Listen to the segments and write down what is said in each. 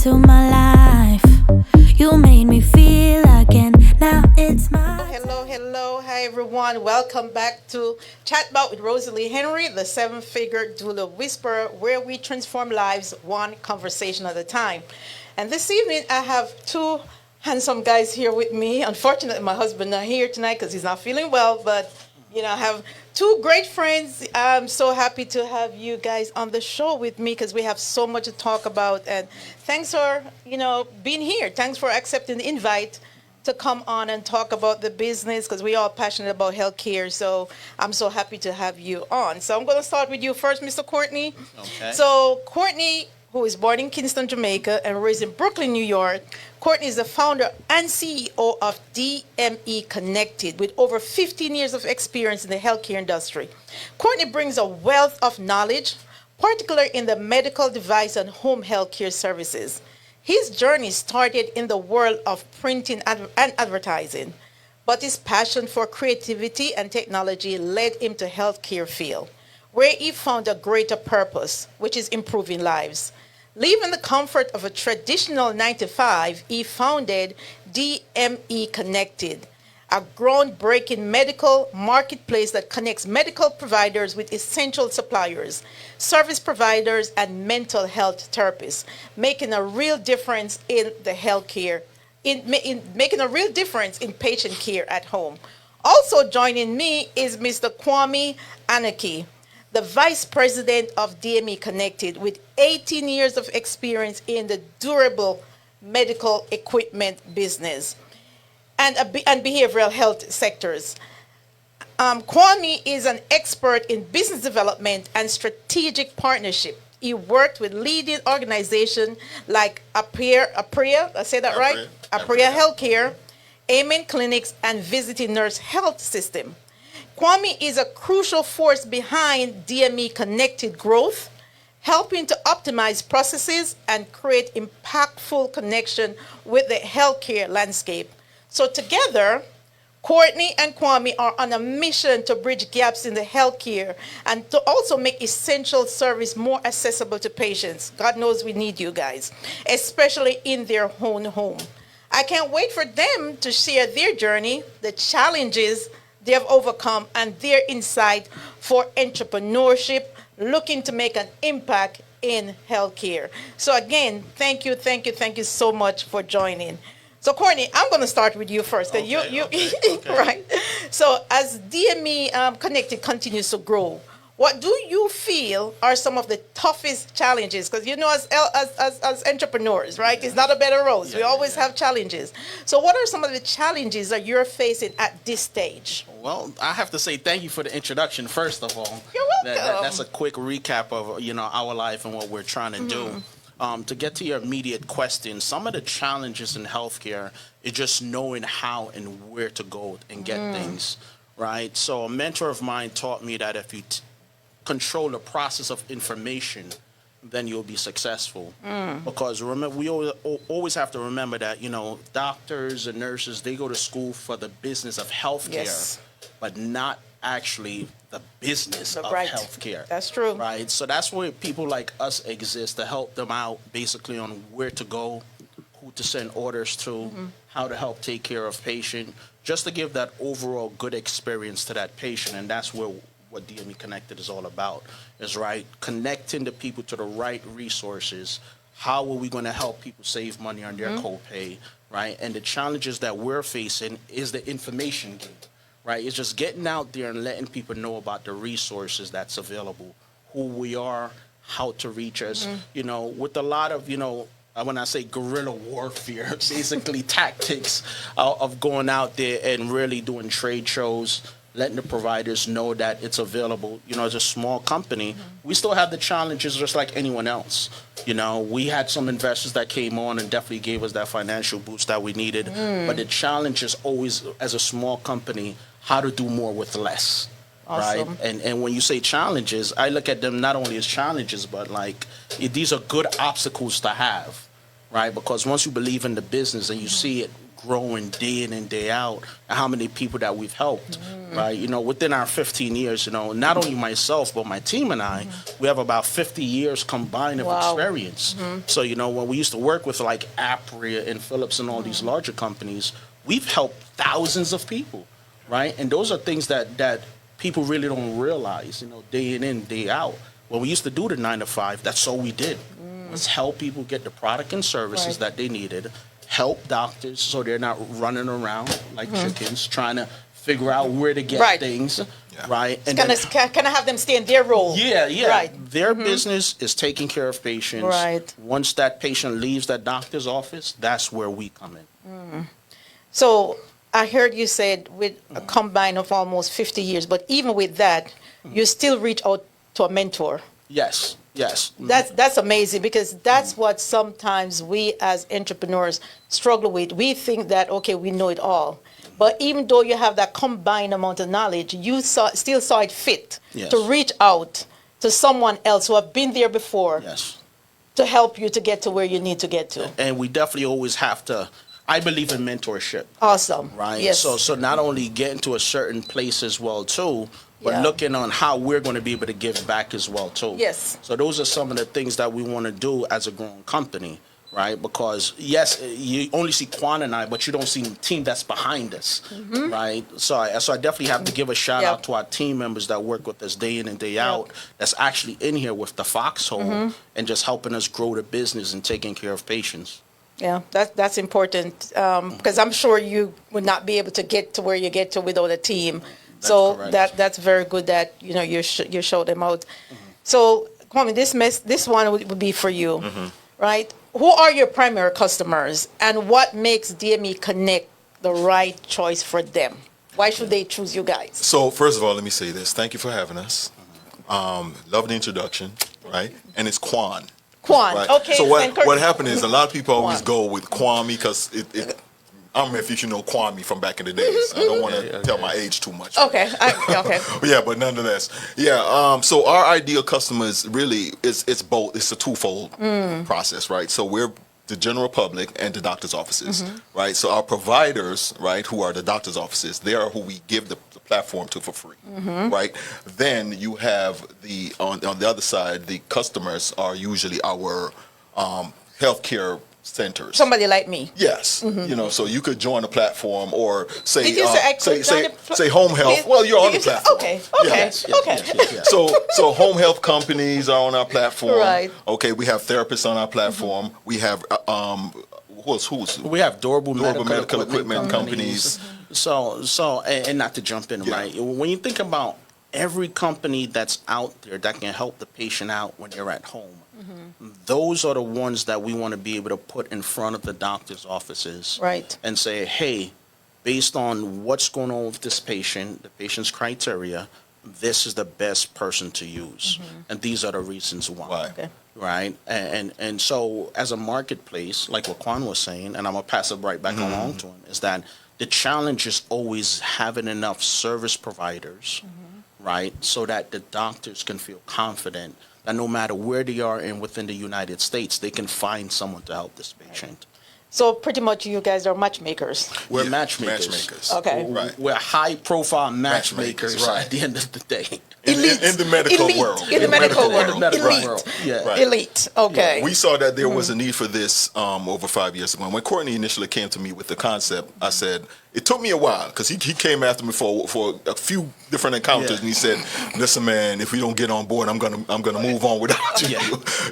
into my life. You made me feel again. Now it's my Hello. Hi, everyone. Welcome back to Chat Bout with Rosalee Henry, the seven-figure doula whisperer, where we transform lives one conversation at a time. And this evening, I have two handsome guys here with me. Unfortunately, my husband not here tonight because he's not feeling well, but I have two great friends. I'm so happy to have you guys on the show with me because we have so much to talk about. And thanks for, being here. Thanks for accepting the invite to come on and talk about the business because we're all passionate about healthcare. So I'm so happy to have you on. So I'm going to start with you first, Mr. Courtney. Okay. So Courtney, who is born in Kingston, Jamaica, and raised in Brooklyn, New York. Courtney is the founder and CEO of DMEconnected with over 15 years of experience in the healthcare industry. Courtney brings a wealth of knowledge, particularly in the medical device and home healthcare services. His journey started in the world of printing and advertising, but his passion for creativity and technology led him to healthcare field, where he found a greater purpose, which is improving lives. Leaving the comfort of a traditional 9-to-5, he founded DMEconnected, a groundbreaking medical marketplace that connects medical providers with essential suppliers, service providers, and mental health therapists, making a real difference in the healthcare, making a real difference in patient care at home. Also joining me is Mr. Kwane Annakie, the Vice President of DMEconnected with 18 years of experience in the durable medical equipment business and behavioral health sectors. Kwane is an expert in business development and strategic partnership. He worked with leading organizations like Apria, I say that right? Apria Healthcare, Amen Clinics, and Visiting Nurse Health System. Kwame is a crucial force behind DMEconnected growth, helping to optimize processes and create impactful connection with the healthcare landscape. So together, Courtney and Kwame are on a mission to bridge gaps in the healthcare and to also make essential service more accessible to patients. God knows we need you guys, especially in their own home. I can't wait for them to share their journey, the challenges they have overcome, and their insight for entrepreneurship, looking to make an impact in healthcare. So again, thank you so much for joining. So Courtney, I'm going to start with you first. Okay. Right. So as DME Connected continues to grow, what do you feel are some of the toughest challenges? Because as entrepreneurs, right, it's not a bed of roses. We always have challenges. So what are some of the challenges that you're facing at this stage? Well, I have to say thank you for the introduction, first of all. You're welcome. That's a quick recap of our life and what we're trying to do. To get to your immediate question, some of the challenges in healthcare is just knowing how and where to go and get things, right? So a mentor of mine taught me that if you control the process of information, then you'll be successful. Because remember, we always have to remember that, doctors and nurses, they go to school for the business of healthcare, but not actually the business of healthcare. That's true. Right? So that's where people like us exist, to help them out basically on where to go, who to send orders to, how to help take care of patient, just to give that overall good experience to that patient. And that's what DMEconnected is all about, is right connecting the people to the right resources. How are we going to help people save money on their copay, right? And the challenges that we're facing is the information gate, right? It's just getting out there and letting people know about the resources that's available, who we are, how to reach us, with a lot of, when I say guerrilla warfare, basically tactics of going out there and really doing trade shows, letting the providers know that it's available. As a small company, we still have the challenges just like anyone else. We had some investors that came on and definitely gave us that financial boost that we needed. But the challenge is always, as a small company, how to do more with less. Awesome. Right? And when you say challenges, I look at them not only as challenges, but like these are good obstacles to have, right? Because once you believe in the business and you see it growing day in and day out, and how many people that we've helped, right? You know, within our 15 years, you know, not only myself, but my team and I, we have about 50 years combined of experience. So, you know, when we used to work with like Apria and Philips and all these larger companies, we've helped thousands of people, right? And those are things that people really don't realize, you know, day in, day out. When we used to do the 9 to 5, that's all we did. Was help people get the product and services that they needed, help doctors so they're not running around like chickens trying to figure out where to get things, right? And kind of have them stay in their role. Right. Their business is taking care of patients. Right. Once that patient leaves that doctor's office, that's where we come in. So I heard you said with a combine of almost 50 years, but even with that, you still reach out to a mentor. Yes. That's amazing, because that's what sometimes we as entrepreneurs struggle with. We think that, okay, we know it all. But even though you have that combined amount of knowledge, you still saw it fit to reach out to someone else who have been there before to help you to get to where you need to get to. And we definitely always have to, I believe in mentorship. Awesome. Right? Yes. So not only getting to a certain place as well, too, but looking on how we're going to be able to give back as well, too. Yes. So those are some of the things that we want to do as a growing company, right? Because, yes, you only see Kwane and I, but you don't see the team that's behind us, right? So I definitely have to give a shout-out to our team members that work with us day in and day out, that's actually in here with the foxhole and just helping us grow the business and taking care of patients. Yeah, that's important, because I'm sure you would not be able to get to where you get to without a team. So that's very good that you show them out. So Kwame, this one would be for you, right? Who are your primary customers, and what makes DME Connect the right choice for them? Why should they choose you guys? So first of all, let me say this: thank you for having us. Love the introduction, right? And it's Kwane. Right? Okay. So what happened is a lot of people always go with Kwame because I don't know if you know Kwame from back in the days. I don't want to tell my age too much. Okay. Okay. Yeah, but nonetheless, so our ideal customers really it's both. It's a twofold process, right? So we're the general public and the doctor's offices, right? So our providers, right, who are the doctor's offices, they are who we give the platform to for free, right? Then you have on the other side, the customers are usually our healthcare centers. Somebody like me. Yes, so you could join the platform or say Did you say home health. Well, you're on the platform. Okay. So home health companies are on our platform. Right. Okay, we have therapists on our platform. We have who's we have durable medical equipment companies. So and not to jump in, right? When you think about every company that's out there that can help the patient out when they're at home, those are the ones that we want to be able to put in front of the doctor's offices, right? And say, hey, based on what's going on with this patient, the patient's criteria, this is the best person to use, and these are the reasons why. Okay. Right, and so as a marketplace, like what Kwane was saying, and I'm gonna pass it right back along to him, is that the challenge is always having enough service providers, right, so that the doctors can feel confident that no matter where they are within the United States, they can find someone to help this patient. So pretty much you guys are matchmakers. We're matchmakers. Okay. Right. We're high-profile matchmakers right. at the end of the day. In the medical world. In the medical world. World. Yeah. Right. Elite. Okay. We saw that there was a need for this over 5 years ago. When Courtney initially came to me with the concept, I said, it took me a while because he came after me for a few different encounters, and he said, "Listen, man, if we don't get on board, I'm gonna move on without you."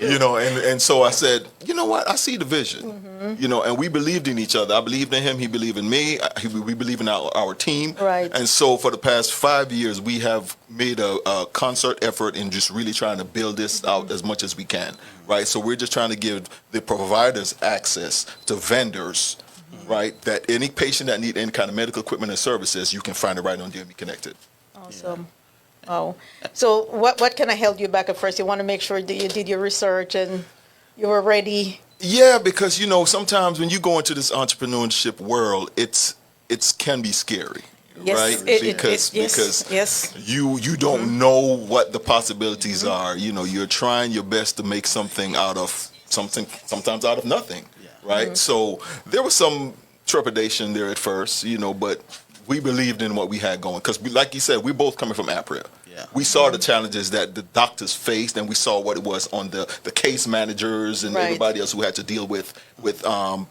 And so I said, you know what? I see the vision. And we believed in each other. I believed in him. He believed in me. We believe in our team. Right. And so for the past 5 years, we have made a concert effort in just really trying to build this out as much as we can. Right. So we're just trying to give the providers access to vendors. Right, that any patient that need any kind of medical equipment and services, you can find it right on DMEconnected. Awesome. Oh, so what kind of held you back at first? You want to make sure that you did your research and you were ready. Yeah, because sometimes when you go into this entrepreneurship world, it can be scary. Yes, right? Because you don't know what the possibilities are. You're trying your best to make something out of something, sometimes out of nothing. Right. So there were some trepidation there at first, but we believed in what we had going because, like you said, we both coming from APRIL. Yeah. We saw the challenges that the doctors faced, and we saw what it was on the case managers and Right. everybody else who had to deal with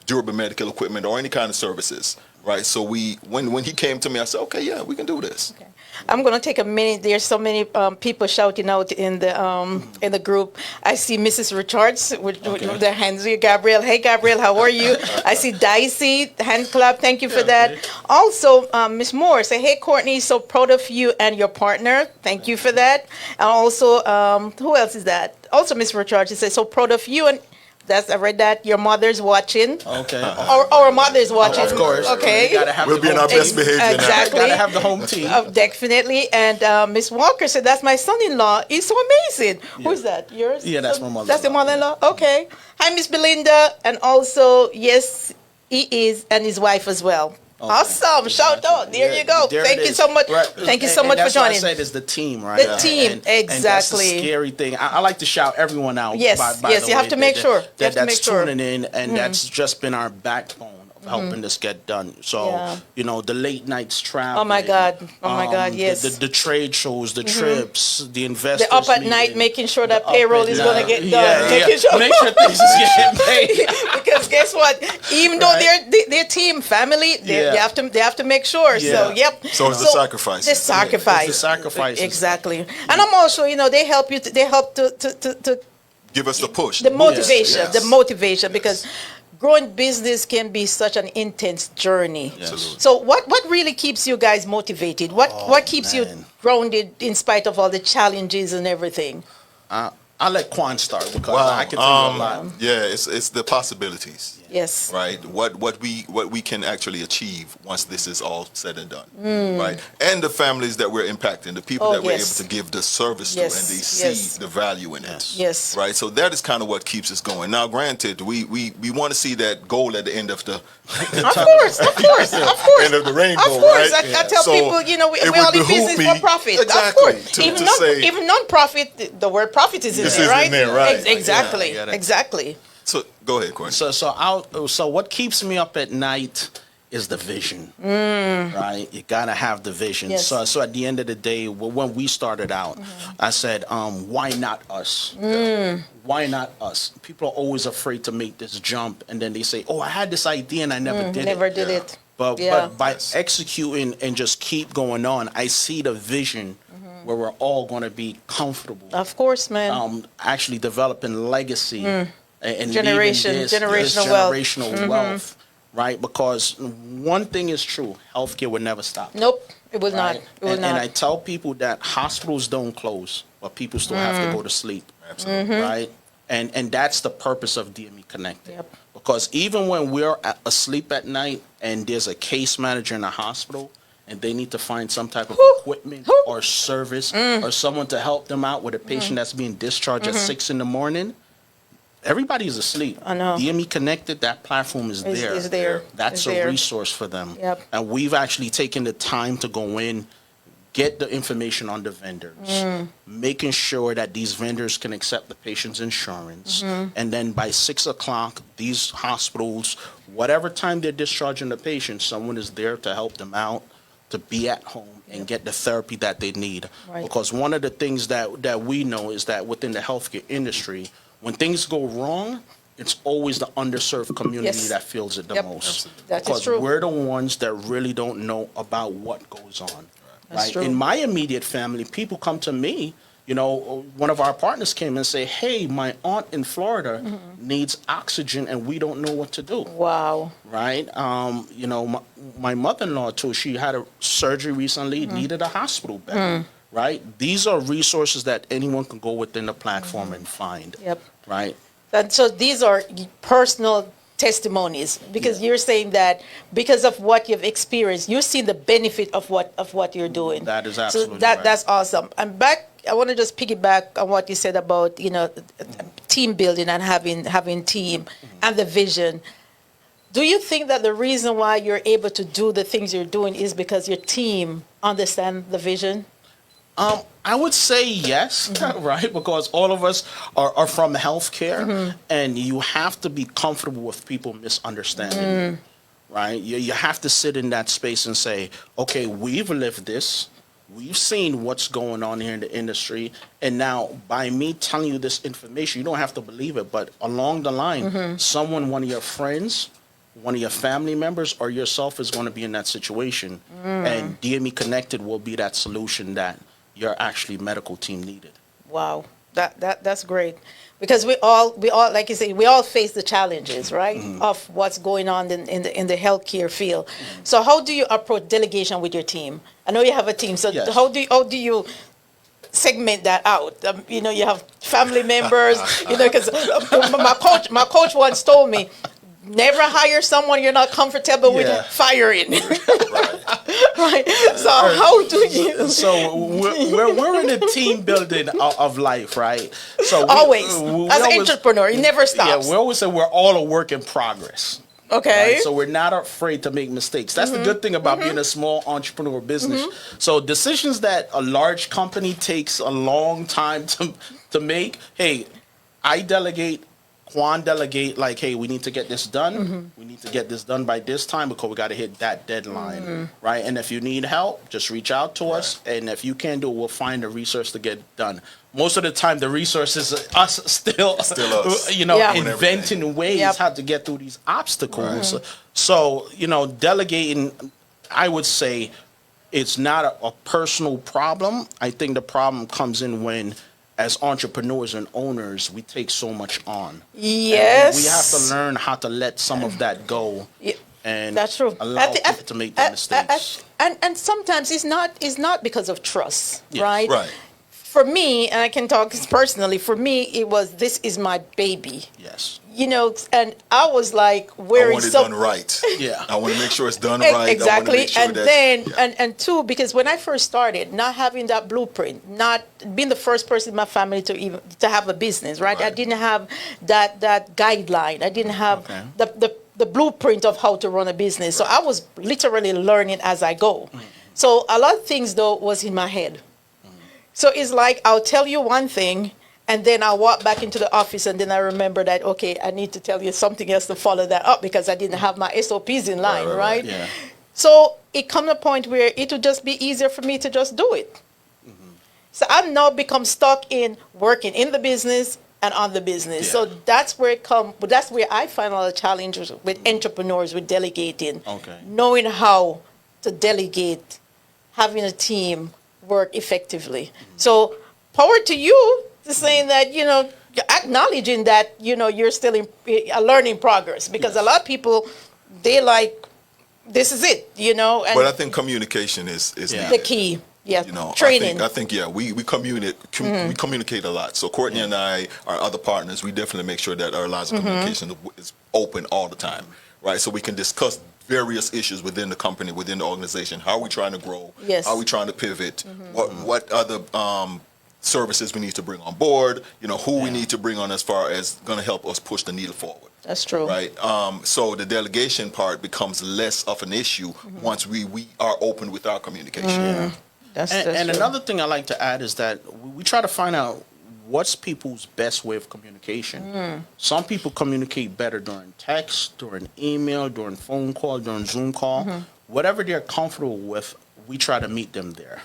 durable medical equipment or any kind of services, right? So when he came to me, I said, okay, yeah, we can do this. Okay. I'm going to take a minute. There's so many people shouting out in the group. I see Mrs. Richards with their hands here. Gabrielle, hey Gabrielle, how are you? I see Dicey, hand clap. Thank you for that. Also, Miss Moore say, hey Courtney, so proud of you and your partner. Thank you for that. And also, who else is that? Also, Miss Richards, she says, so proud of you and. I read that your mother's watching. Okay. Or our mother's watching. Of course. Okay. You gotta have We'll the be in home our team. best behavior now. Exactly. Gotta have the home team. Definitely. And Miss Walker said, that's my son-in-law. He's so amazing. Who's that? Yours? Yeah, that's my mother-in-law. That's your mother-in-law? Okay. Hi, Miss Belinda. And also, yes, he is, and his wife as well. Okay. Awesome. Shout out. There you go. There Thank it you is. so much. Right. Thank you so much for That's what joining. I said is the team, right? The team, And that's the exactly. scary thing. I like to shout everyone out. Yes, by yes, the you have way, to make sure. You have to that's make sure. tuning in, and that's just been our backbone of helping this get done. So, Yeah. the late nights travel. Oh, my God. Oh, my God, yes. The trade shows, the trips, the investors. The up at night, meeting, making sure that the up payroll at is night. going to get done. Yeah, Making sure. Make sure things is getting paid. Because guess what? Even though they're team family, they have to make sure. So Yeah. yep. So it's the sacrifice. The sacrifice. It's the sacrifices. Exactly. And I'm also, they help you. They help to Give us the push. the motivation. Yes. The motivation because. Growing business can be such an intense journey. Absolutely. So what really keeps you guys motivated? What keeps you man. grounded in spite of all the challenges and everything? I'll let Kwane start because I can tell you a lot. Yeah, it's the possibilities. Yes. Right. What we can actually achieve once this is all said and done. Right. And the families that we're impacting, the people that we're yes. able to give the service Yes, to, and they see yes. the value in it. Yes. Right. So that is kind of what keeps us going. Now, granted, we want to see that goal at the end of the Of course. end of the rainbow. Of course, right? I tell So people, we it all would in behoove business me- for profit. Exactly. Of course. To say- Even non-profit, the word profit is in This there, is right? in there, right. Exactly. Yeah, I get it. Exactly. So go ahead, Courtney. So what keeps me up at night is the vision, right? You gotta have the vision. Yes. So at the end of the day, when we started out, I said, why not us? Why not us? People are always afraid to make this jump, and then they say, oh, I had this idea and I never did Never it. did it. But Yeah. but by Yes. executing and just keep going on, I see the vision where we're all going to be comfortable. Of course, man. Actually developing legacy and leaving Generational this wealth. generational wealth, right? Because one thing is true: healthcare will never stop. Nope, it will not. Right? It will And I not. tell people that hospitals don't close, but people still have to go to sleep. Absolutely. Right? And that's the purpose of DME Connected. Yep. Because even when we're asleep at night and there's a case manager in a hospital and they need to find some type of equipment or service or someone to help them out with a patient that's being discharged at 6 in the morning, everybody's asleep. I know. DME Connected, that platform is there. Is there. That's Is a there. resource for them. Yep. And we've actually taken the time to go in, get the information on the vendors, making sure that these vendors can accept the patient's insurance. And then by 6 o'clock, these hospitals, whatever time they're discharging the patient, someone is there to help them out, to be at home and get the therapy that they need. Right. Because one of the things that we know is that within the healthcare industry, when things go wrong, it's always the underserved community Yes. that feels it the Yep. most. That is Because true. we're the ones that really don't know about what goes on. That's Right? true. In my immediate family, people come to me. One of our partners came and say, "Hey, my aunt in Florida needs oxygen, and we don't know what to do." Wow. Right? My mother-in-law too. She had a surgery recently, needed a hospital bed. Right? These are resources that anyone can go within the platform and find. Yep. Right? And so these are personal testimonies because you're saying that because of what you've experienced, you've seen the benefit of what you're doing. That is so absolutely right. that's awesome. And back, I want to just piggyback on what you said about team building and having team and the vision. Do you think that the reason why you're able to do the things you're doing is because your team understand the vision? I would say yes, right? Because all of us are from healthcare, and you have to be comfortable with people misunderstanding you, right? You have to sit in that space and say, okay, we've lived this. We've seen what's going on here in the industry. And now by me telling you this information, you don't have to believe it, but along the line, someone, one of your friends, one of your family members, or yourself is going to be in that situation. And DMEconnected will be that solution that your actually medical team needed. Wow, that's great, because we all like you say, we all face the challenges, right, of what's going on in the healthcare field. So how do you approach delegation with your team? I know you have a team, so Yes. how do you segment that out? You have family members, because my coach once told me, never hire someone you're not comfortable with firing. Right. So how do you? So we're in a team building of life, right? So Always, as an entrepreneur, it never stops. Yeah, we always say we're all a work in progress. Okay. Right? So we're not afraid to make mistakes. That's the good thing about being a small entrepreneur business. So decisions that a large company takes a long time to make, hey, I delegate. Kwane delegate, like, hey, we need to get this done. We need to get this done by this time because we got to hit that deadline, right? And if you need help, just reach out to us. And if you can't do it, we'll find a resource to get it done. Most of the time, the resource is us still us. Inventing ways how to get through these obstacles. So, delegating, I would say it's not a personal problem. I think the problem comes in when, as entrepreneurs and owners, we take so much on. Yes. And we have to learn how to let some of that go. And that's true. Allow people to make the mistakes. And sometimes it's not because of trust, Yes. right? Right. For me, and I can talk personally, for me, it was, this is my baby. Yes. And I was like I wearing want it done right. Yeah. I want to make sure it's done right. Exactly. I want to make sure And that, then, and two, because when I first started, not having that blueprint, not being the first person in my family to have a business, right? I didn't have that guideline. I didn't have the blueprint of how to run a business. So I was literally learning as I go. So a lot of things, though, was in my head. So it's like, I'll tell you one thing, and then I'll walk back into the office, and then I remember that, okay, I need to tell you something else to follow that up because I didn't have my SOPs in line, right? Yeah. So it comes to a point where it would just be easier for me to just do it. So I've now become stuck in working in the business and on the business. Yeah. So that's where that's where I find a lot of challenges with entrepreneurs, with delegating. Okay. Knowing how to delegate, having a team work effectively. So power to you to saying that, acknowledging that, you're still in a learning progress, because a lot of people, they like, this is it, and but I think communication is the needed. key. Yeah. Training. I think we communicate a lot. So Courtney and I, our other partners, we definitely make sure that our lines of communication is open all the time, right? So we can discuss various issues within the company, within the organization. How are we trying to grow? Yes. How are we trying to pivot? What other services we need to bring on board? Who we need to bring on as far as going to help us push the needle forward. That's true. Right. So the delegation part becomes less of an issue once we are open with our communication. That's And true. another thing I like to add is that we try to find out what's people's best way of communication. Some people communicate better during text, during email, during phone call, during Zoom call. Whatever they're comfortable with, we try to meet them there,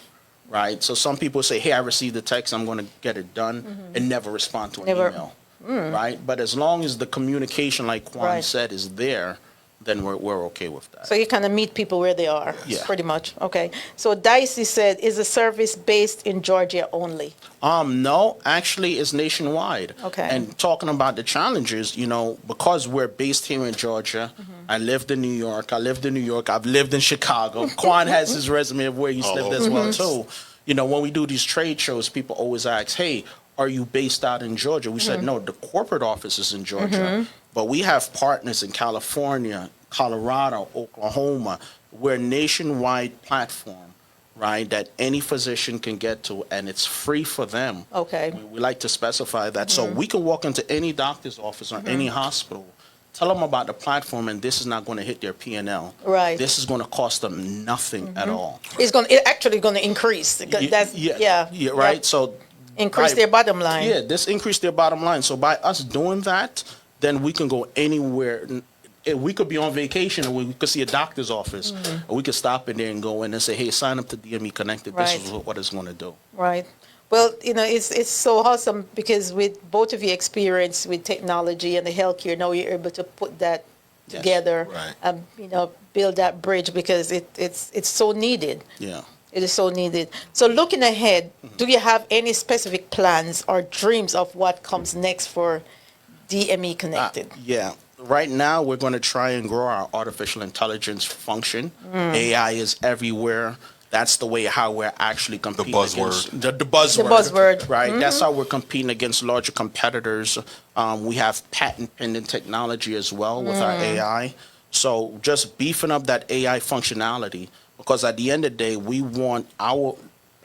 right? So some people say, hey, I received the text, I'm going to get it done, and never respond to an email, right? But as long as the communication, like Kwane said, is there, then we're okay with that. So you kind of meet people where they are, Yeah. pretty much. Okay. So Dicey said, is the service based in Georgia only? No, actually it's nationwide. Okay. And talking about the challenges, because we're based here in Georgia, I lived in New York, I've lived in Chicago. Kwane has his resume of where he's lived as well too. When we do these trade shows, people always ask, hey, are you based out in Georgia? We said, no, the corporate office is in Georgia, but we have partners in California, Colorado, Oklahoma. We're a nationwide platform, right, that any physician can get to, and it's free for them. Okay. We like to specify that. So we can walk into any doctor's office or any hospital, tell them about the platform, and this is not going to hit their P&L. Right. This is going to cost them nothing at all. It's actually going to increase. That's, Yeah, right? Yep. So Increase their bottom line. Yeah, this increase their bottom line. So by us doing that, then we can go anywhere we could be on vacation and we could see a doctor's office, or we could stop in there and go in and say, hey, sign up to DMEconnected. Right. This is what it's going to do. Right. Well, it's so awesome because with both of your experience with technology and the healthcare, now you're able to put that Yes. together, Right. build that bridge because it's so needed. Yeah. It is so needed. So looking ahead, do you have any specific plans or dreams of what comes next for DMEconnected? Yeah. Right now, we're going to try and grow our artificial intelligence function. AI is everywhere. That's the way how we're actually competing. buzzword. Against, the buzzword. The buzzword. Right. That's how we're competing against larger competitors. We have patent pending technology as well with our AI. So just beefing up that AI functionality, because at the end of the day, we want our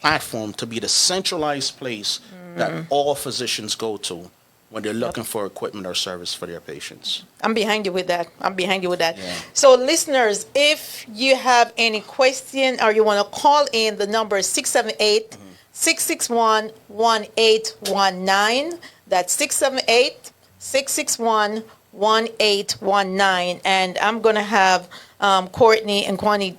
platform to be the centralized place that all physicians go to when they're looking for equipment or service for their patients. I'm behind you with that. Yeah. So listeners, if you have any question or you want to call in, the number is 678-661-1819. That's 678-661-1819. And I'm going to have Courtney and Kwane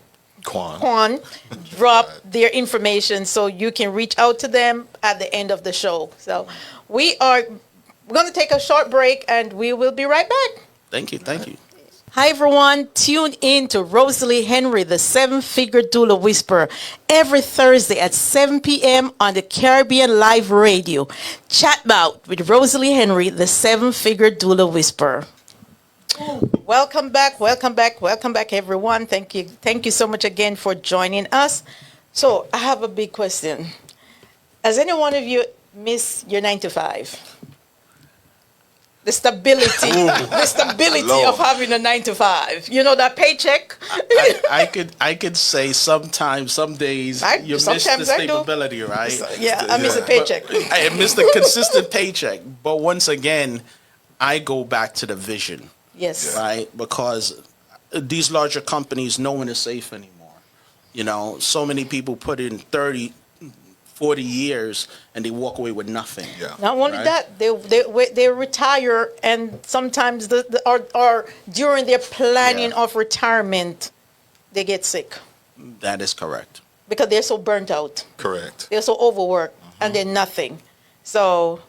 drop their information so you can reach out to them at the end of the show. So we're going to take a short break and we will be right back. Thank you. Thank you. Hi, everyone. Tune in to Rosalee Henry, the seven-figure doula whisperer, every Thursday at 7 p.m. on the Caribbean Live Radio. Chat Bout with Rosalee Henry, the seven-figure doula whisperer. Welcome back, everyone. Thank you so much again for joining us. So I have a big question. Has any one of you missed your 9 to 5? The stability of having a 9 to 5. You know, that paycheck. I could say sometimes, some days you miss the stability, right? Yeah, I miss a paycheck. I miss the consistent paycheck. But once again, I go back to the vision. Yes. Right? Because these larger companies, no one is safe anymore. So many people put in 30, 40 years and they walk away with nothing. Yeah. Not only that, they retire, and sometimes or during their planning of retirement, they get sick That is correct. because they're so burnt out. Correct. They're so overworked and they're nothing. So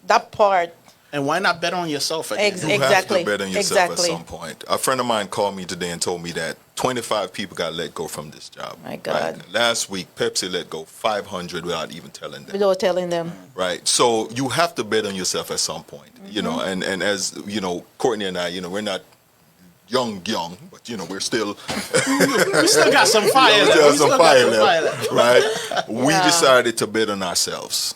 that part. And why not bet on yourself again? You have Exactly. to bet on yourself Exactly. at some point. A friend of mine called me today and told me that 25 people got let go from this job. My God. Right? Last week, Pepsi let go 500 without even telling them. Without telling them. Right. So you have to bet on yourself at some point. And as Courtney and I, we're not young, but we're still We still got some fire left. There's We some still got fire some fire left, right? We Yeah. decided to bet on ourselves,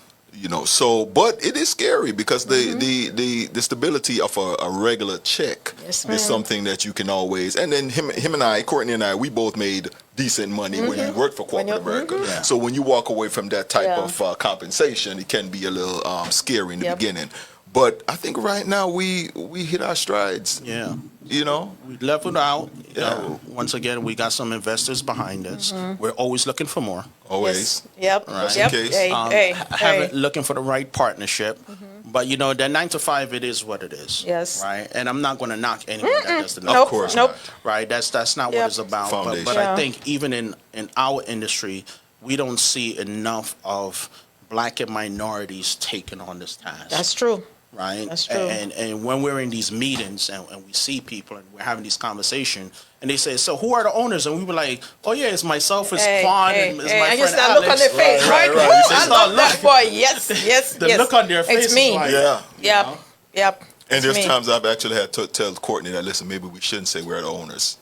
So, but it is scary because the stability of a regular check Yes, is ma'am. something that you can always. And then him and I, Courtney and I, we both made decent money when you worked for corporate America. Yeah. So when you walk away from that type Yeah. of compensation, it can be a little scary in the Yep. beginning. But I think right now we hit our strides. Yeah. We We leveled out. Yeah. Once again, we got some investors behind us. We're always looking for more. always. Yes. Yep. Right. Yep. Just in Hey, case. Looking for the right partnership. But that 9 to 5, it is what it is. Yes. Right. And I'm not going to knock anyone that does the 9 Of to course 5. Nope. Right. That's not Yep. what it's about. Foundation. But Yeah. I think even in our industry, we don't see enough of black and minorities taking on this task. That's true. Right. That's true. And when we're in these meetings and we see people and we're having these conversations and they say, so who are the owners? And we were like, oh yeah, it's myself, it's Kwane, and it's my and you friend start Alex. look on their face, right? right. Woo, They I start love that boy. Yes. The look on their face It's me. is like, Yeah. Yep. Yep. And It's there's me. times I've actually had to tell Courtney that, listen, maybe we shouldn't say we're the owners.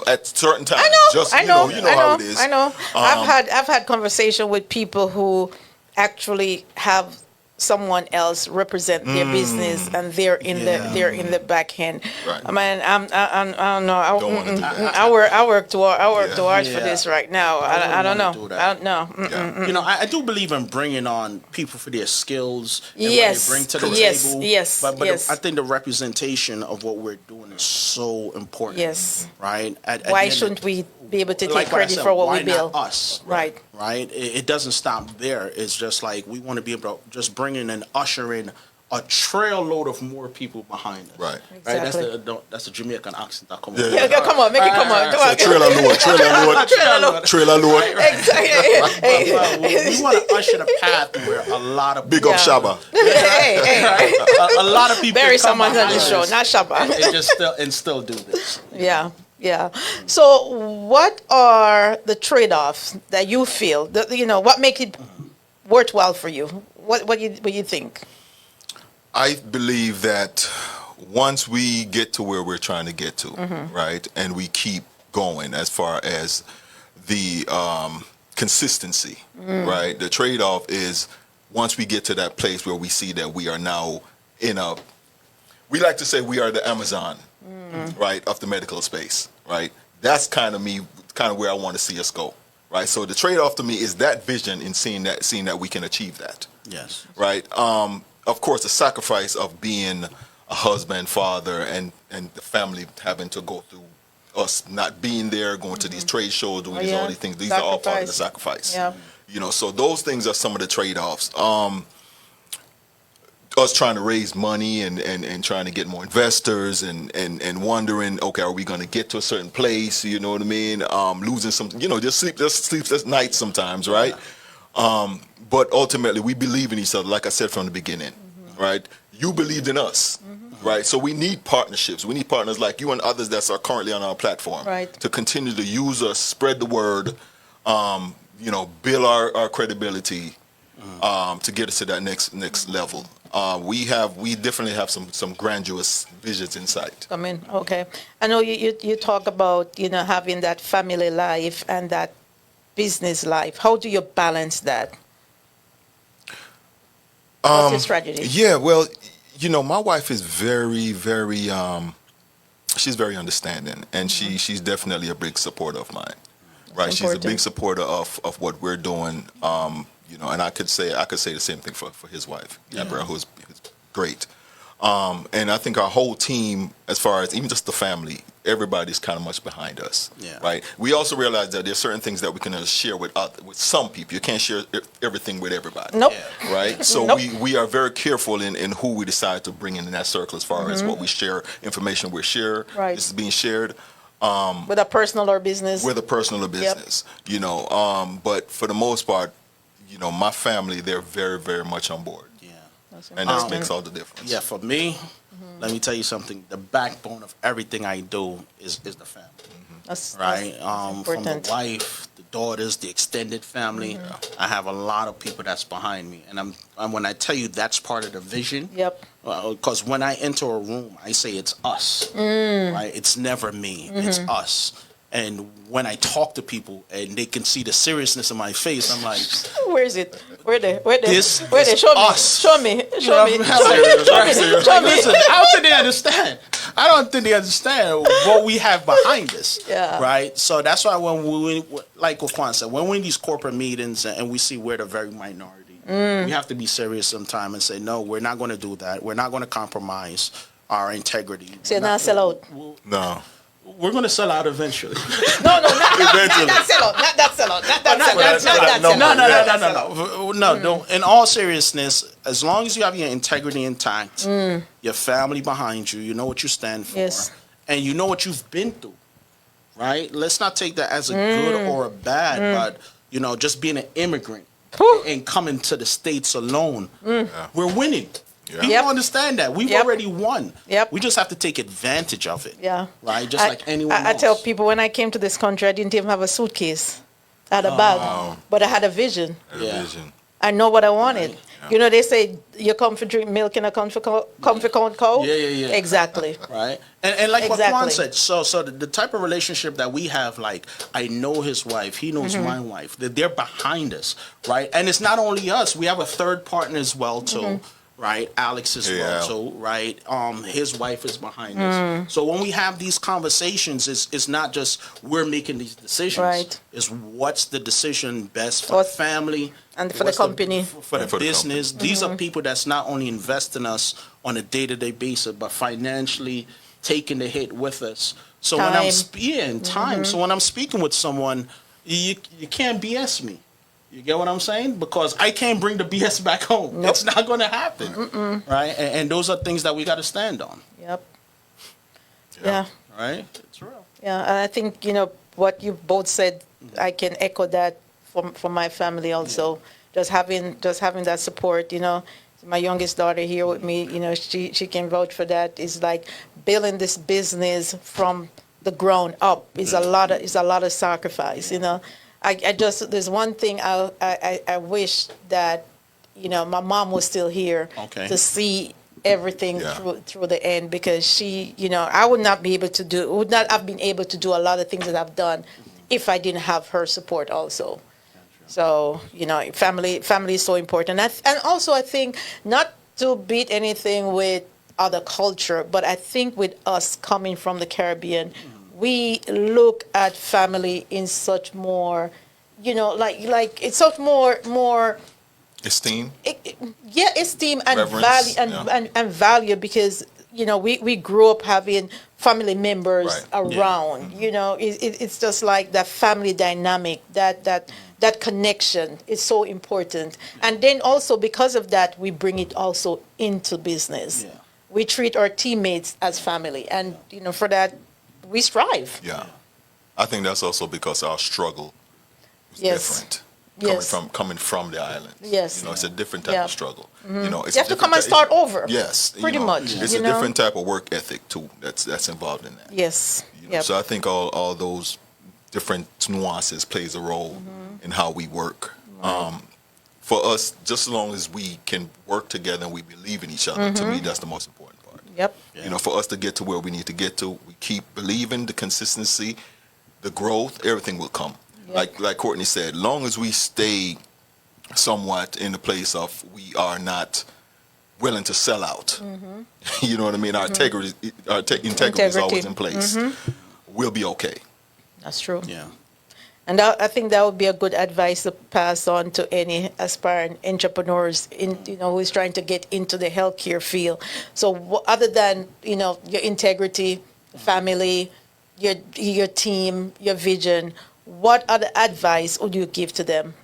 At certain times. I know. How it is. I know. I've had conversation with people who actually have someone else represent their business and they're in the back end. Right. I mean, I don't know. Don't wanna do that. I work too hard for Yeah. this right now. I don't know. do that. I don't know. Yeah. I do believe in bringing on people for their skills and Yes. what they bring to the Yes. table. Yes. But Yes. I think the representation of what we're doing is so important. Yes. Right? At the Why end of- shouldn't we be able to take like what I credit said, for what why we build? not us? Right. Right? It doesn't stop there. It's just like we want to be able to just bring in and usher in a trail load of more people behind us. Right. Exactly. Right. That's the Jamaican accent that comes. Yeah. Yeah, come on, make it come on. Come on. Trailer load. Trailer load. Exactly. We want to usher the path where a lot of Big up Shaba. Hey. a lot of people Bury come someone on behind the show, us not Shabba. and still do this. Yeah. So, what are the trade-offs that you feel? What make it worthwhile for you? What you think? I believe that once we get to where we're trying to get to, right, and we keep going as far as the consistency, right, the trade-off is once we get to that place where we see that we are now we like to say we are the Amazon, right, of the medical space, right? That's kind of where I want to see us go, right? So the trade-off to me is that vision in seeing that we can achieve that. Yes. Right. Of course, the sacrifice of being a husband, father, and the family having to go through us not being there, going to these trade shows, doing all these things. These are all part of the sacrifice. Yeah. So those things are some of the trade-offs. Us trying to raise money and trying to get more investors and wondering, okay, are we going to get to a certain place? You know what I mean? Losing some, just sleepless nights sometimes, right? But ultimately, we believe in each other, like I said from the beginning, right? You believed in us, right? So we need partnerships. We need partners like you and others that are currently on our platform, Right, to continue to use us, spread the word, build our credibility, to get us to that next level. We definitely have some grandiose visions in sight. I mean, okay. I know you talk about, having that family life and that business life. How do you balance that? What's your strategy? Yeah, well, my wife is very, very, she's very understanding, and she's definitely a big supporter of mine. Right, she's a big supporter of what we're doing. And I could say the same thing for his wife, Deborah, who's great. And I think our whole team, as far as even just the family, everybody's kind of much behind us. Yeah. Right. We also realize that there's certain things that we can share with some people. You can't share everything with everybody. Nope. Yeah. Right. So Nope. we are very careful in who we decide to bring in that circle as far as what we share, information we share. Right. This is being shared. Whether personal or business. Whether personal or business. Yep. But for the most part, my family, they're very, very much on board. And that makes all the difference. Yeah, for me, let me tell you something. The backbone of everything I do is the family. That's right? That's From the wife, the daughters, the extended family. I have a lot of people that's behind me. And when I tell you that's part of the vision, Yep. Because when I enter a room, I say it's us. Right? It's never me. It's us. And when I talk to people and they can see the seriousness in my face, I'm like, where is it? Where they? This Where they? is Show us. me. Show me. Show me. Show me. Listen, I don't think they understand. I don't think they understand what we have behind us. Yeah. Right? So that's why when we, like what Kwane said, when we're in these corporate meetings and we see we're the very minority, we have to be serious sometime and say, no, we're not going to do that. We're not going to compromise our integrity. So not sell out. No. We're going to sell out eventually. No, not that sell out. Not that sell out. Not that sell out. No. In all seriousness, as long as you have your integrity intact, your family behind you, you know what you stand for, and you know what you've been through, right? Let's not take that as a good or a bad, but, just being an immigrant and coming to the States alone, we're winning. Yeah. People understand that. We've already won. We just have to take advantage of it. Yeah. Right? Just like anyone else. I tell people when I came to this country, I didn't even have a suitcase. I had a bag. But I had a vision. I know what I wanted. Yeah. They say you come for drink milk in a comfy corn cow. Yeah. Exactly. Right? And like what Kwane said, so the type of relationship that we have, like, I know his wife, he knows my wife. They're behind us, right? And it's not only us. We have a third partner as well, too. Right, Alex as well. So, right, his wife is behind us. So when we have these conversations, it's not just we're making these decisions. Right. It's what's the decision best for the family and for the company, for the business. These are people that's not only invest in us on a day-to-day basis, but financially taking the hit with us. So when I'm So when I'm speaking with someone, you can't BS me. You get what I'm saying? Because I can't bring the BS back home. Nope. It's not going to happen, right? And those are things that we got to stand on. Yep. Yeah. Right? It's real. Yeah, and I think, what you both said, I can echo that from my family also. Just having that support, My youngest daughter here with me, she can vouch for that. It's like building this business from the ground up is a lot of sacrifice, I just, there's one thing I wish that, my mom was still here to see everything through the end, because she, I would not have been able to do a lot of things that I've done if I didn't have her support also. So, family is so important. And also I think, not to beat anything with other culture, but I think with us coming from the Caribbean, we look at family in such more, like it's such more Esteem. Esteem and Reverence, value and value, because we grew up having family members around. It's just like that family dynamic, that connection is so important. And then also because of that, we bring it also into business. We treat our teammates as family, and for that we strive. Yeah, I think that's also because our struggle is different. Coming from the island. Yes. It's a different type of struggle. It's you have to come and start over. Yes. Pretty much. It's a different type of work ethic too that's involved in that. Yes. So I think all those different nuances plays a role in how we work. For us, just as long as we can work together and we believe in each other, to me that's the most important part. Yep. For us to get to where we need to get to, we keep believing the consistency, the growth, everything will come. Like Courtney said, long as we stay somewhat in the place of we are not willing to sell out, you know what I mean? Our integrity is always in place. We'll be okay. That's true. Yeah. And I think that would be a good advice to pass on to any aspiring entrepreneurs who is trying to get into the healthcare field. So other than your integrity, family, your team, your vision, what other advice would you give to them?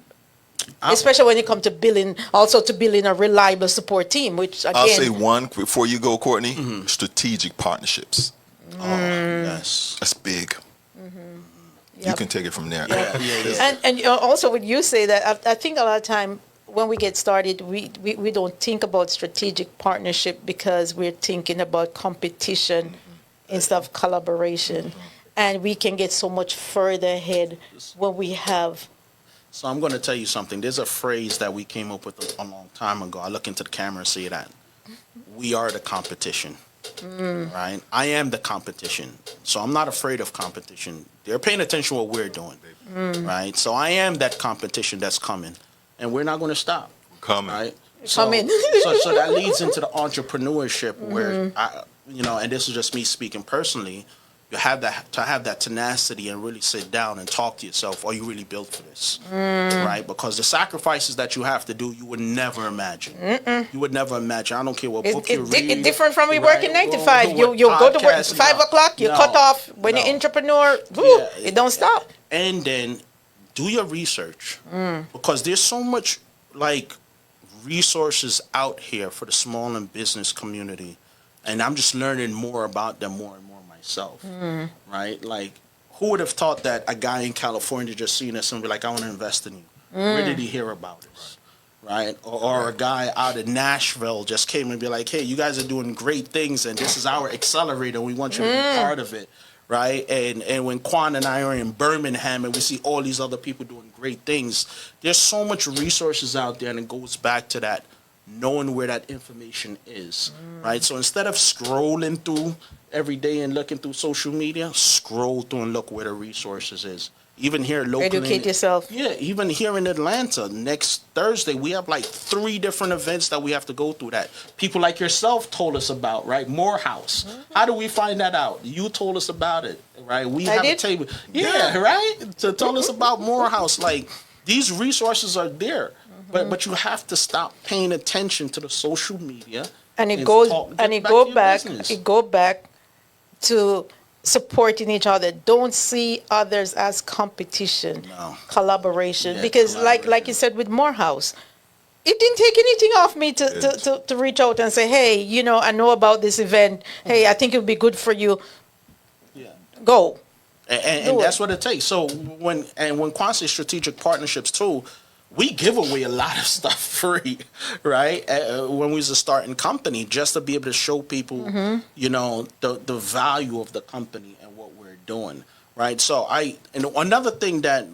Especially when it comes to building a reliable support team, which again... I'll say one, before you go, Courtney, strategic partnerships. Yes. That's big. You can take it from there. And also when you say that, I think a lot of time when we get started, we don't think about strategic partnership because we're thinking about competition instead of collaboration. And we can get so much further ahead when we have... So I'm going to tell you something. There's a phrase that we came up with a long time ago. I look into the camera and say that. We are the competition, right? I am the competition. So I'm not afraid of competition. They're paying attention to what we're doing, right? So I am that competition that's coming, and we're not going to stop. Coming. Right? Coming. So that leads into the entrepreneurship where, and this is just me speaking personally, you have to have that tenacity and really sit down and talk to yourself. Are you really built for this? Right? Because the sacrifices that you have to do, you would never imagine. You would never imagine. I don't care what book you read. It's different from we working 9 to 5. You go to work 5 o'clock. You cut off. When you're entrepreneur, it don't stop. And then do your research because there's so much resources out here for the small and business community, and I'm just learning more about them more and more myself, right? Like, who would have thought that a guy in California just seen us and be like, I want to invest in you? Where did he hear about us? Right? Or a guy out of Nashville just came and be like, hey, you guys are doing great things and this is our accelerator. We want you to be part of it. Right? And when Kwane and I are in Birmingham and we see all these other people doing great things, there's so much resources out there, and it goes back to that knowing where that information is, right? So instead of scrolling through every day and looking through social media, scroll through and look where the resources is. Even here locally. Educate yourself. Yeah, even here in Atlanta, next Thursday, we have 3 different events that we have to go through that people like yourself told us about, right? Morehouse. How do we find that out? You told us about it, right? We have a table. Yeah, right? To tell us about Morehouse. These resources are there, but you have to stop paying attention to the social media. And it go back to supporting each other. Don't see others as competition. No. Collaboration. Yeah, Because like collaboration. you said with Morehouse, it didn't take anything off me to reach out and say, hey, you know, I know about this event. Hey, I think it would be good for you. Yeah. Go. And that's what it takes. So when Kwane says strategic partnerships too, we give away a lot of stuff free, right? When we was a starting company, just to be able to show people, you know, the value of the company and what we're doing, right? So and another thing that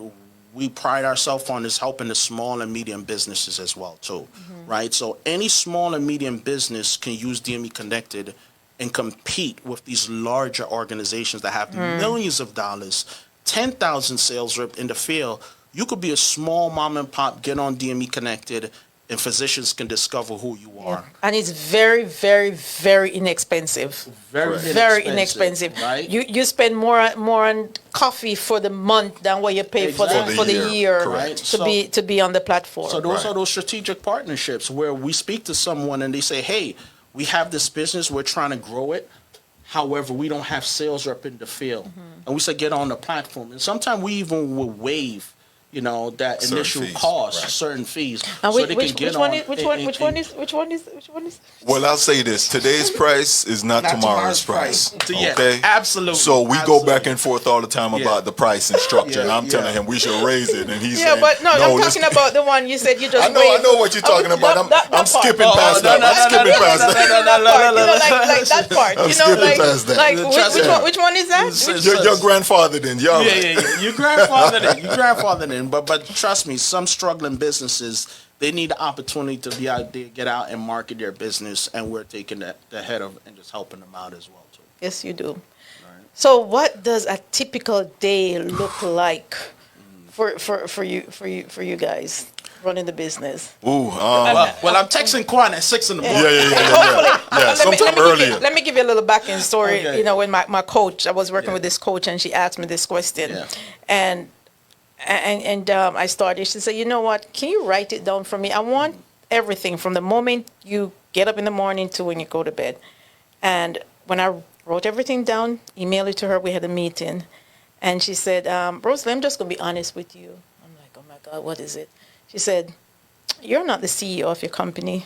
we pride ourselves on is helping the small and medium businesses as well too, right? So any small and medium business can use DMEconnected and compete with these larger organizations that have millions of dollars, 10,000 sales rep in the field. You could be a small mom and pop, get on DMEconnected, and physicians can discover who you are. And it's very, very, very inexpensive. Very inexpensive. Right? You spend more on coffee for the month than what you pay for the year Correct. to be on the platform. So those are those strategic partnerships where we speak to someone and they say, hey, we have this business, we're trying to grow it. However, we don't have sales rep in the field. And we say, get on the platform. And sometimes we even will waive, you know, that Certain initial fees, cost, right. certain fees. And So they can get on. which one is? Well, I'll say this: today's price is not tomorrow's price. Yeah, Okay, absolutely. So we go back and forth all the time Yeah. about the price and structure, and I'm Yeah. telling him we should raise it, and he's Yeah, saying, but no, I'm let's- talking about the one you said you just I know what you're talking about. I'm skipping past that. I'm skipping past that. Like that part. I'm You know, skipping past that. like which one is that? Your grandfather then, y'all. Yeah. You grandfathered in. But trust me, some struggling businesses, they need the opportunity to be out there, get out and market their business, and we're taking the head of and just helping them out as well too. Yes, you do. So, what does a typical day look like for you guys running the business? Ooh, Well, I'm texting Kwane at 6 in the morning. yeah. Sometime earlier. Let me give you a little back end story. Okay. You know, when my coach, I was working with this coach, and she asked me this question, and I started. She said, "You know what? Can you write it down for me? I want everything from the moment you get up in the morning to when you go to bed." And when I wrote everything down, emailed it to her. We had a meeting, and she said, "Rosalee, I'm just gonna be honest with you." I'm like, "Oh my God, what is it?" She said, "You're not the CEO of your company.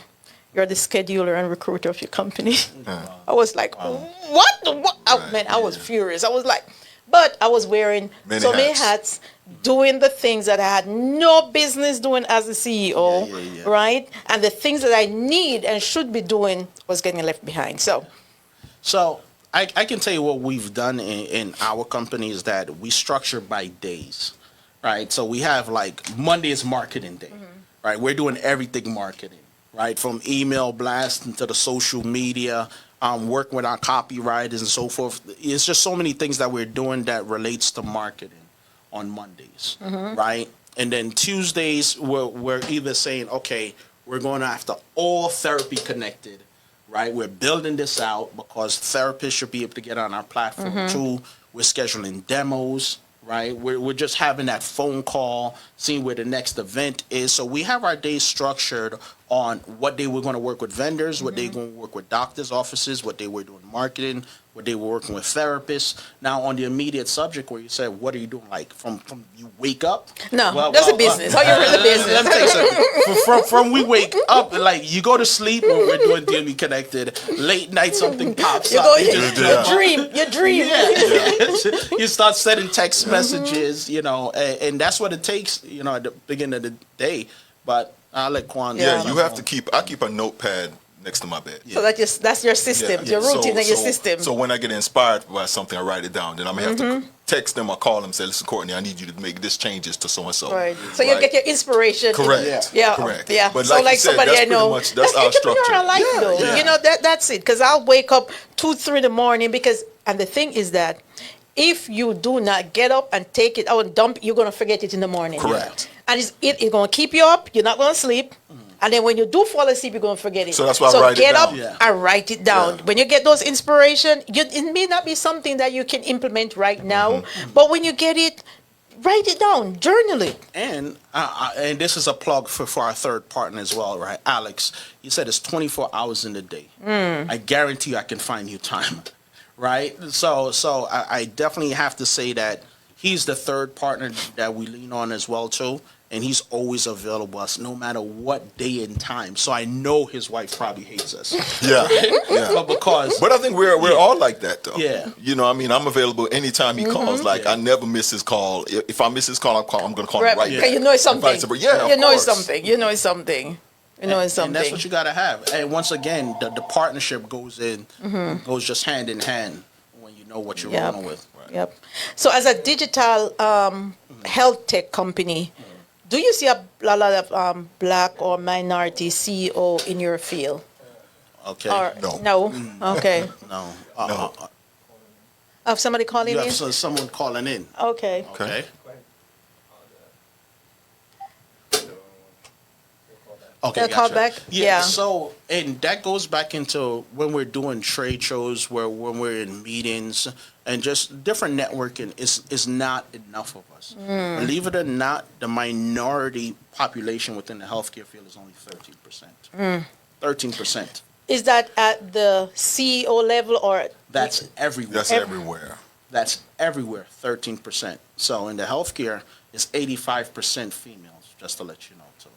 You're the scheduler and recruiter of your company." I was like, "What? Man, I was furious. I was like, but I was wearing many hats, doing the things that I had no business doing as a CEO, right? And the things that I need and should be doing was getting left behind." So I can tell you what we've done in our company is that we structure by days, right? So we have like Monday is marketing day, right? We're doing everything marketing, right? From email blasting to the social media, working with our copywriters and so forth. It's just so many things that we're doing that relates to marketing on Mondays, right? And then Tuesdays, we're either saying, okay, we're going after all therapy connected, right? We're building this out because therapists should be able to get on our platform too. We're scheduling demos, right? We're just having that phone call, seeing where the next event is. So we have our days structured on what day we're going to work with vendors, what day we're going to work with doctors' offices, what day we're doing marketing, what day we're working with therapists. Now, on the immediate subject where you said, what are you doing? Like from you wake up? No, that's a business. How you run the business? Let me tell you something. From we wake up, like you go to sleep when we're doing DMEconnected, late night something pops up. You dream. You start sending text messages, you know, and that's what it takes, you know, at the beginning of the day. But I'll let Kwane. Yeah, you have to keep. I keep a notepad next to my bed. So that's your system, your routine and your system. So when I get inspired by something, I write it down. Then I'm gonna have to text them or call them and say, "Listen, Courtney, I need you to make this changes to so and so." Right. So you get your inspiration. Correct. Yeah. Correct. Yeah. But so like like you said, somebody that's I know. pretty much that's our structure. I like though. Yeah. You know that's it. Because I'll wake up 2-3 in the morning and the thing is that if you do not get up and take it out and dump, you're gonna forget it in the morning. Correct. And it's gonna keep you up. You're not gonna sleep. And then when you do fall asleep, you're going to forget it. So that's why I write it get down. up and write it down. Yeah. When you get those inspiration, it may not be something that you can implement right now, but when you get it, write it down, journal it. And this is a plug for our third partner as well, right? Alex, you said it's 24 hours in the day. I guarantee you I can find you time. right? So I definitely have to say that he's the third partner that we lean on as well too, and he's always available us no matter what day and time. So I know his wife probably hates us. Yeah, yeah. But I think we're all like that though. Yeah. You know, I mean, I'm available anytime he calls. Like I never miss his call. If I miss his call, I'm going to call him right Because back. you know it's something. Yeah, you know it's something. You know it's something. You know it's something. And that's what you got to have. And once again, the partnership goes goes just hand in hand when you know what you're rolling with. Right. Yep. So as a digital health tech company, do you see a lot of black or minority CEO in your field? Okay. Or, No. No? Okay. No. No. Have somebody calling You in? have someone calling in. Okay. Okay. Okay, They'll call gotcha. back? Yeah, Yeah. so, and that goes back into when we're doing trade shows, when we're in meetings, and just different networking is not enough of us. Believe it or not, the minority population within the healthcare field is only 13%. 13%. Is that at the CEO level or? That's everywhere. That's everywhere. That's everywhere, 13%. So in the healthcare, it's 85% females, just to let you know, too.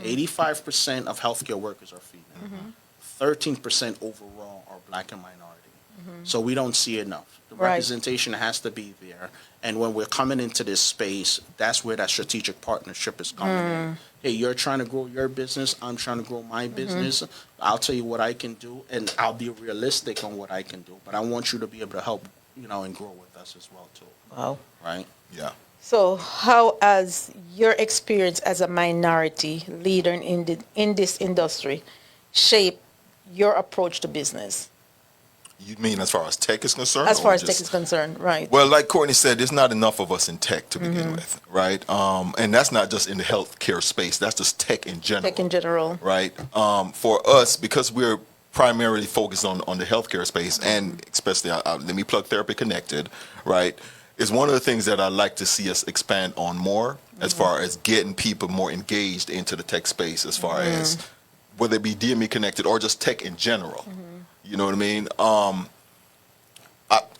85% of healthcare workers are female. 13% overall are black and minority. So we don't see enough. The Right. representation has to be there. And when we're coming into this space, that's where that strategic partnership is coming in. Hey, you're trying to grow your business. I'm trying to grow my business. I'll tell you what I can do, and I'll be realistic on what I can do. But I want you to be able to help, and grow with us as well, too. Wow. Right? Yeah. So how has your experience as a minority leader in this industry shaped your approach to business? You mean as far as tech is concerned? As far or as tech is concerned, right. Well, like Courtney said, there's not enough of us in tech to begin with, right? And that's not just in the healthcare space. That's just tech in general. Tech in general. Right? For us, because we're primarily focused on the healthcare space, and especially, let me plug Therapy Connected, right? Is one of the things that I'd like to see us expand on more as far as getting people more engaged into the tech space, as far as whether it be DMEconnected or just tech in general. You know what I mean?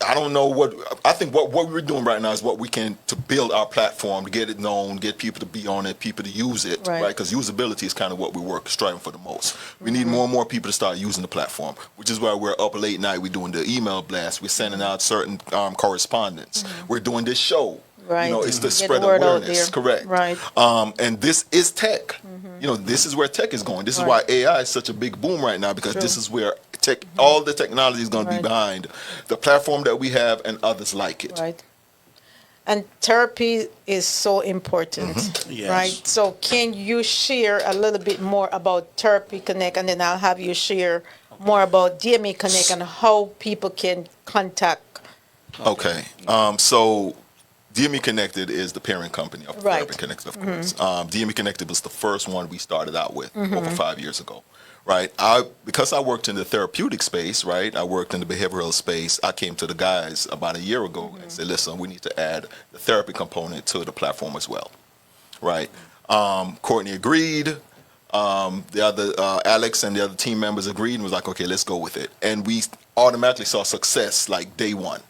I don't know I think what we're doing right now is what we can to build our platform, to get it known, get people to be on it, people to use it, right? Because usability is kind of what we're striving for the most. We need more and more people to start using the platform, which is why we're up late night. We're doing the email blast. We're sending out certain correspondence. We're doing this show. Right. It's to Get spread the word out awareness. there. Correct. Right. And this is tech. This is where tech is going. This is why AI is such a big boom right now, because this is where tech, all the technology is going to be behind the platform that we have and others like it. Right. And therapy is so important, Yes. right? So can you share a little bit more about Therapy Connect, and then I'll have you share more about DME Connect and how people can contact. Okay. So DMEconnected is the parent company of Right. Therapy Connected, of course. DMEconnected was the first one we started out with over 5 years ago. Right. Because I worked in the therapeutic space, right? I worked in the behavioral space. I came to the guys about a year ago and said, listen, we need to add the therapy component to the platform as well. Right. Courtney agreed. The other Alex and the other team members agreed and was like, okay, let's go with it. And we automatically saw success like day one.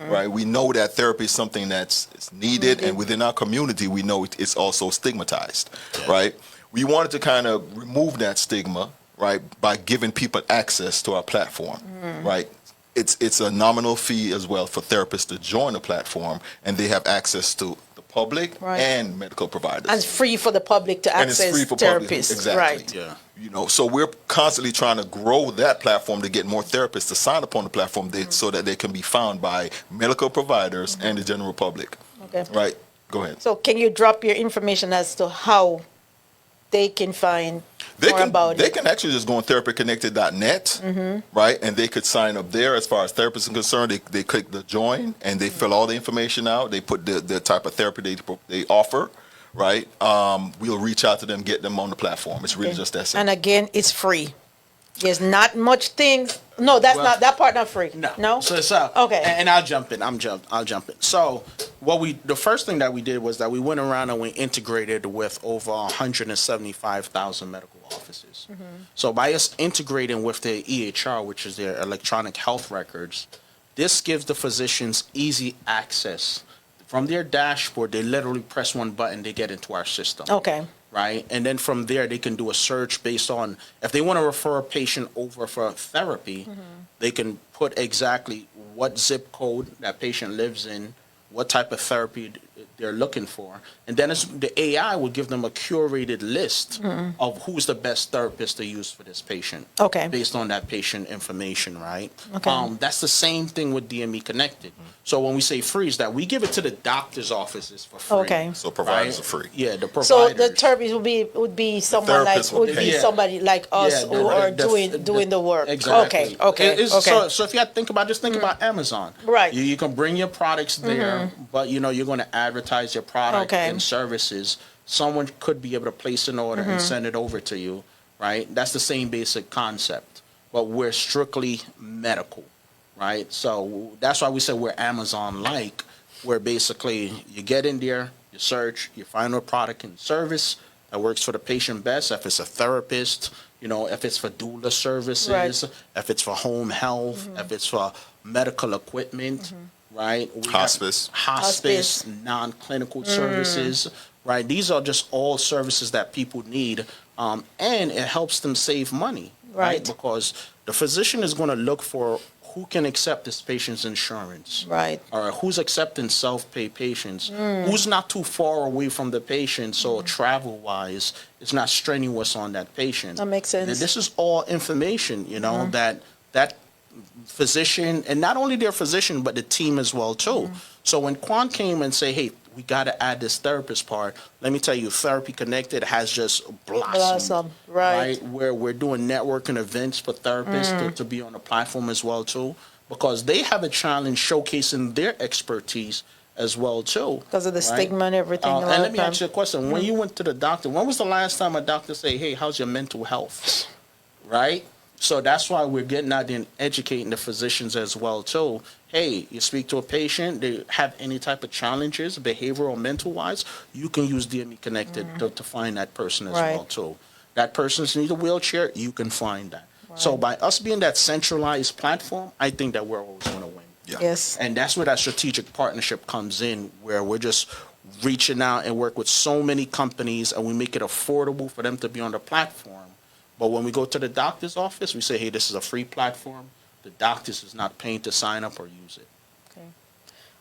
Right. We know that therapy is something that's needed, and within our community, we know it's also stigmatized. Right. We wanted to kind of remove that stigma, right, by giving people access to our platform, right? It's a nominal fee as well for therapists to join the platform, and they have access to the public and medical providers. And free for the public to And access it's free for therapists. public. Exactly. Right. Yeah. So we're constantly trying to grow that platform to get more therapists to sign up on the platform so that they can be found by medical providers and the general public. Okay. Right? Go ahead. So can you drop your information as to how they can find more about They it? can actually just go on therapyconnected.net, right? And they could sign up there. As far as therapists are concerned, they click the join and they fill all the information out. They put the type of therapy they offer, right? We'll reach out to them, get them on the platform. It's really just that simple. And again, it's free. There's not much things. No, that's not that part. Not free. No. So Okay. And I'll jump in. I'll jump in. So the first thing that we did was that we went around and we integrated with over 175,000 medical offices. So by us integrating with their EHR, which is their electronic health records, This gives the physicians easy access. From their dashboard, they literally press one button, they get into our system. Okay. Right? And then from there, they can do a search based on, if they want to refer a patient over for therapy, they can put exactly what zip code that patient lives in, what type of therapy they're looking for. And then the AI will give them a curated list of who's the best therapist to use for this patient. Okay. Based on that patient information, right? Okay. That's the same thing with DME Connected. So when we say free, is that we give it to the doctor's offices for free. Okay. So providers are free. Yeah, the providers. So the therapist would be someone like therapist would pay. somebody like us Yeah, who are doing the work. Exactly. Okay. So if you had to think about, just think about Amazon. Right. You can bring your products there, but you're going to advertise your product Okay. and services. Someone could be able to place an order and send it over to you, right? That's the same basic concept, but we're strictly medical, right? So that's why we say we're Amazon-like, where basically you get in there, you search, you find a product and service that works for the patient best. If it's a therapist, if it's for doula services, Right. if it's for home health, if it's for medical equipment, right? We have Hospice. hospice, non-clinical services, right? These are just all services that people need, and it helps them save money, Right. Because the physician is going to look for who can accept this patient's insurance, Right. or who's accepting self-pay patients, who's not too far away from the patient, so travel-wise, it's not strenuous on that patient. That makes sense. And this is all information, that physician, and not only their physician, but the team as well too. So when Kwane came and say, hey, we got to add this therapist part, let me tell you, Therapy Connected has just blossomed. Right. Where we're doing networking events for therapists to be on the platform as well too, because they have a challenge showcasing their expertise as well too. Because of the right? stigma and everything. And let me ask you a question. When you went to the doctor, when was the last time a doctor said, hey, how's your mental health? Right? So that's why we're getting out there and educating the physicians as well too. Hey, you speak to a patient, they have any type of challenges, behavioral or mental wise, you can use DME Connected to find that person as Right. well too. That person's need a wheelchair, you can find that. So by us being that centralized platform, I think that we're always going to win. Yeah. Yes. And that's where that strategic partnership comes in, where we're just reaching out and work with so many companies, and we make it affordable for them to be on the platform. But when we go to the doctor's office, we say, hey, this is a free platform. The doctors is not paying to sign up or use it. Okay.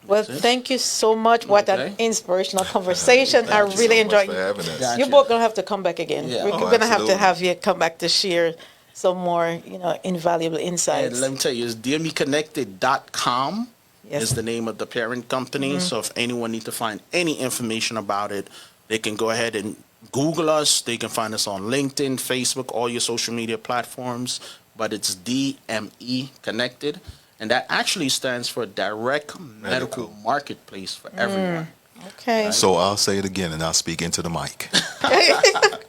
Well, That's it. thank you so much. What an Okay. inspirational conversation. I Thank you really so much enjoyed for having us. Gotcha. You're both going to have to come back again. Yeah. We're Oh, going to have to absolutely. have you come back to share some more, invaluable insights. And let me tell you, it's DMEconnected.com Yes. is the name of the parent company. So if anyone needs to find any information about it, they can go ahead and Google us. They can find us on LinkedIn, Facebook, all your social media platforms. But it's DME Connected. And that actually stands for Direct Medical Marketplace for everyone. Okay. So I'll say it again and I'll speak into the mic.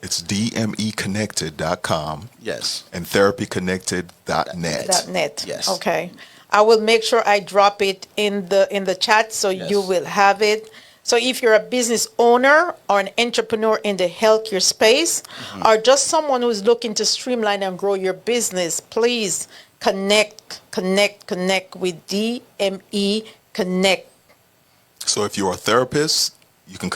It's DMEconnected.com Yes. and therapyconnected.net. .net. Yes. Okay. I will make sure I drop it in the chat so you Yes. will have it. So if you're a business owner or an entrepreneur in the healthcare space, or just someone who's looking to streamline and grow your business, please connect with DME Connect. So if you're a therapist, you can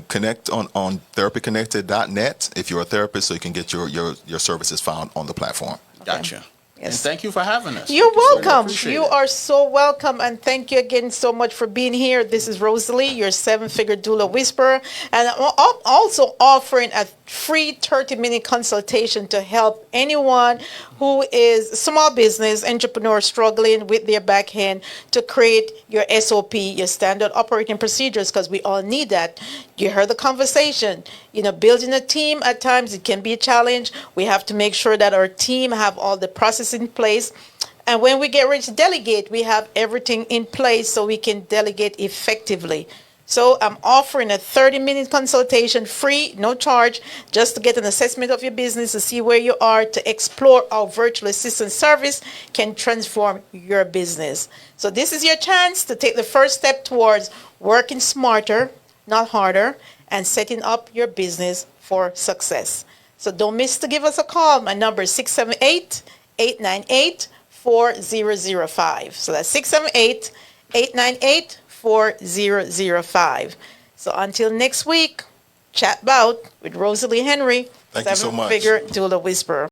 connect on therapyconnected.net if you're a therapist, so you can get your services found on the platform. Gotcha. Yes. And thank you for having us. You're Thank you, sir. I welcome. appreciate You it. are so welcome, and thank you again so much for being here. This is Rosalee, your seven-figure doula whisperer, and I'm also offering a free 30-minute consultation to help anyone who is small business entrepreneur struggling with their backhand to create your SOP, your standard operating procedures, because we all need that. You heard the conversation. Building a team at times, it can be a challenge. We have to make sure that our team have all the processes in place. And when we get ready to delegate, we have everything in place so we can delegate effectively. So I'm offering a 30-minute consultation, free, no charge, just to get an assessment of your business, to see where you are, to explore how virtual assistant service can transform your business. So this is your chance to take the first step towards working smarter, not harder, and setting up your business for success. So don't miss to give us a call. My number is 678-898-4653. 4005. So that's 678-898-4005. So until next week, chat bout with Rosalee Henry. Thank you so much. Seven-figure doula whisperer.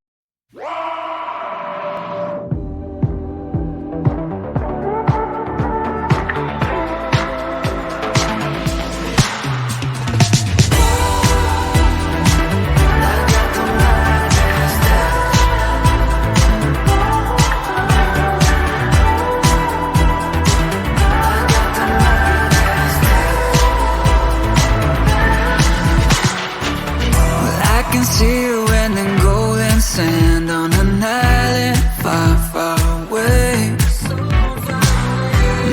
See you in the golden sand on an island far, far away.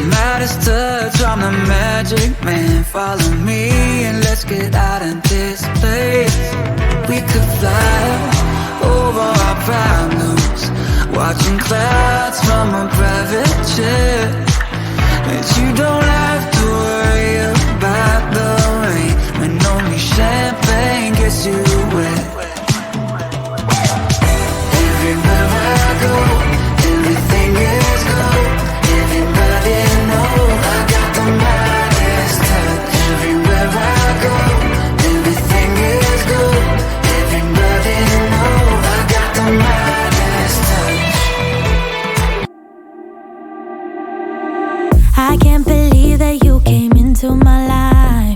Midas touch, I'm the magic man. Follow me and let's get out of this place. We could fly over our problems, watching clouds from a private jet. But you don't have to worry about the rain when only champagne gets you wet. Everywhere I go, everything is gold. Everybody know I got the Midas touch. Everywhere I go, everything is gold. Everybody know I got the Midas touch. I can't believe